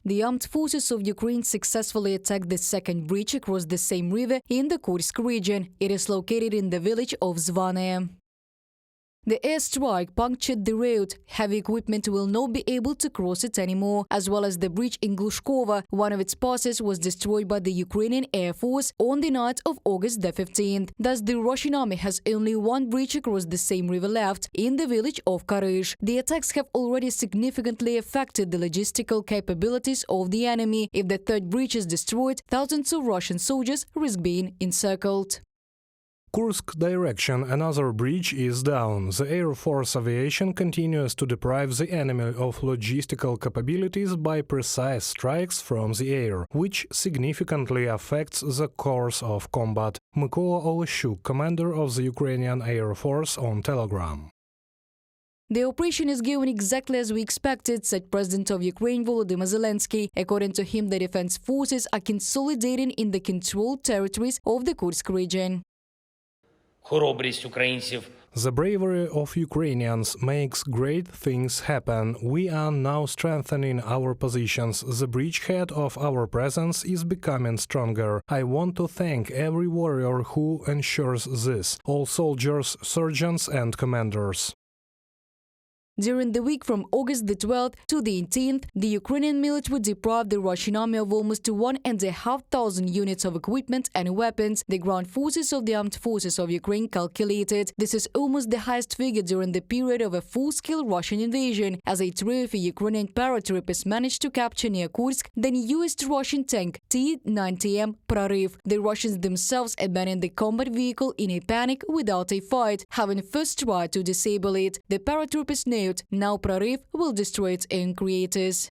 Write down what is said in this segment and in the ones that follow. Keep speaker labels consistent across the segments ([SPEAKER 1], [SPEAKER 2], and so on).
[SPEAKER 1] The armed forces of Ukraine successfully attacked the second breach across the Seim River in the Kursk region. It is located in the village of Zvane. The airstrike punctured the road. Heavy equipment will not be able to cross it anymore, as well as the bridge in Glushkova. One of its passes was destroyed by the Ukrainian Air Force on the night of August the 15th. Thus, the Russian army has only one bridge across the Seim River left, in the village of Karyzh. The attacks have already significantly affected the logistical capabilities of the enemy. If the third bridge is destroyed, thousands of Russian soldiers risk being encircled.
[SPEAKER 2] Kursk direction, another bridge is down. The Air Force aviation continues to deprive the enemy of logistical capabilities by precise strikes from the air, which significantly affects the course of combat. Mykola Oleshchuk, commander of the Ukrainian Air Force, on Telegram.
[SPEAKER 1] The operation is going exactly as we expected, said President of Ukraine Volodymyr Zelensky. According to him, the defense forces are consolidating in the controlled territories of the Kursk region.
[SPEAKER 3] Хоробрість українців.
[SPEAKER 2] The bravery of Ukrainians makes great things happen. We are now strengthening our positions. The bridgehead of our presence is becoming stronger. I want to thank every warrior who ensures this, all soldiers, sergeants and commanders.
[SPEAKER 1] During the week from August the 12th to the 18th, the Ukrainian military deprived the Russian army of almost 1,500 units of equipment and weapons, the ground forces of the armed forces of Ukraine calculated. This is almost the highest figure during the period of a full-scale Russian invasion. As a trophy, Ukrainian paratroopers managed to capture near Kursk the newest Russian tank T-90M Prorыв. The Russians themselves abandoned the combat vehicle in a panic without a fight, having first tried to disable it. The paratroopers know now Prorыв will destroy its own creators.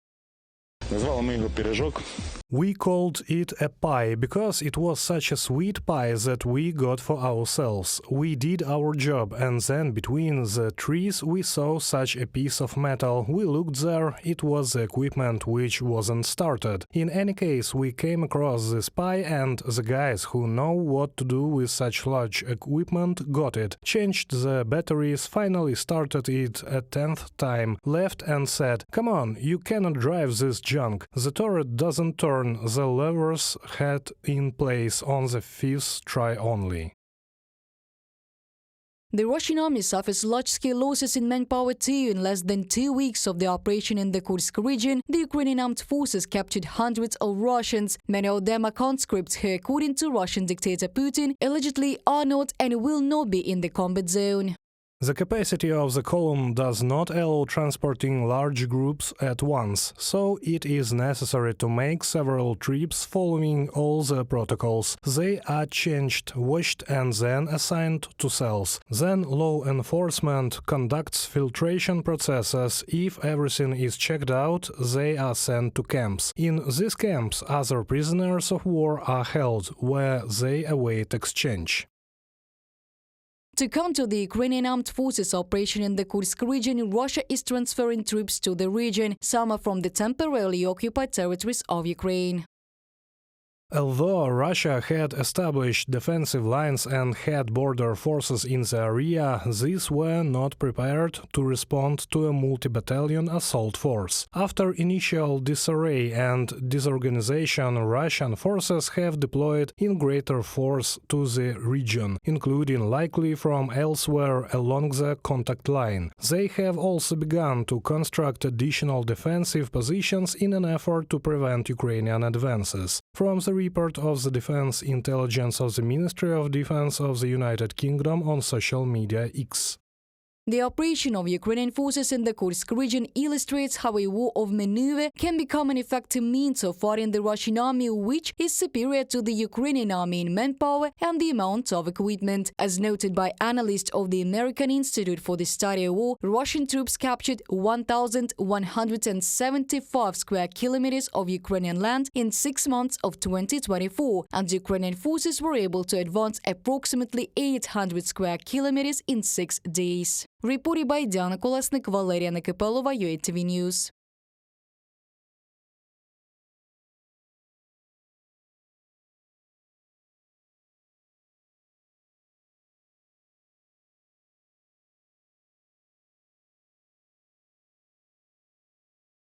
[SPEAKER 2] We called it a pie because it was such a sweet pie that we got for ourselves. We did our job, and then between the trees we saw such a piece of metal. We looked there, it was the equipment which wasn't started. In any case, we came across this pie, and the guys who know what to do with such large equipment got it, changed the batteries, finally started it a 10th time, left and said, "Come on, you cannot drive this junk. The turret doesn't turn. The levers had in place on the 5th try only."
[SPEAKER 1] The Russian army suffers large-scale losses in manpower too. In less than 2 weeks of the operation in the Kursk region, the Ukrainian armed forces captured hundreds of Russians. Many of them are conscripts who, according to Russian dictator Putin, allegedly are not and will not be in the combat zone.
[SPEAKER 2] The capacity of the column does not allow transporting large groups at once, so it is necessary to make several trips following all the protocols. They are changed, washed and then assigned to cells. Then law enforcement conducts filtration processes. If everything is checked out, they are sent to camps. In these camps, other prisoners of war are held, where they await exchange.
[SPEAKER 1] To counter the Ukrainian armed forces operation in the Kursk region, Russia is transferring troops to the region. Some are from the temporarily occupied territories of Ukraine.
[SPEAKER 2] Although Russia had established defensive lines and had border forces in the area, these were not prepared to respond to a multi-battalion assault force. After initial disarray and disorganization, Russian forces have deployed in greater force to the region, including likely from elsewhere along the contact line. They have also begun to construct additional defensive positions in an effort to prevent Ukrainian advances. From the report of the Defense Intelligence of the Ministry of Defense of the United Kingdom on social media X.
[SPEAKER 1] The operation of Ukrainian forces in the Kursk region illustrates how a war of maneuver can become an effective means of fighting the Russian army, which is superior to the Ukrainian army in manpower and the amount of equipment. As noted by analysts of the American Institute for the Study of War, Russian troops captured 1,175 square kilometers of Ukrainian land in 6 months of 2024, and Ukrainian forces were able to advance approximately 800 square kilometers in 6 days. Reported by Diana Kolesnik, Valeria Nekipelova, UATV News.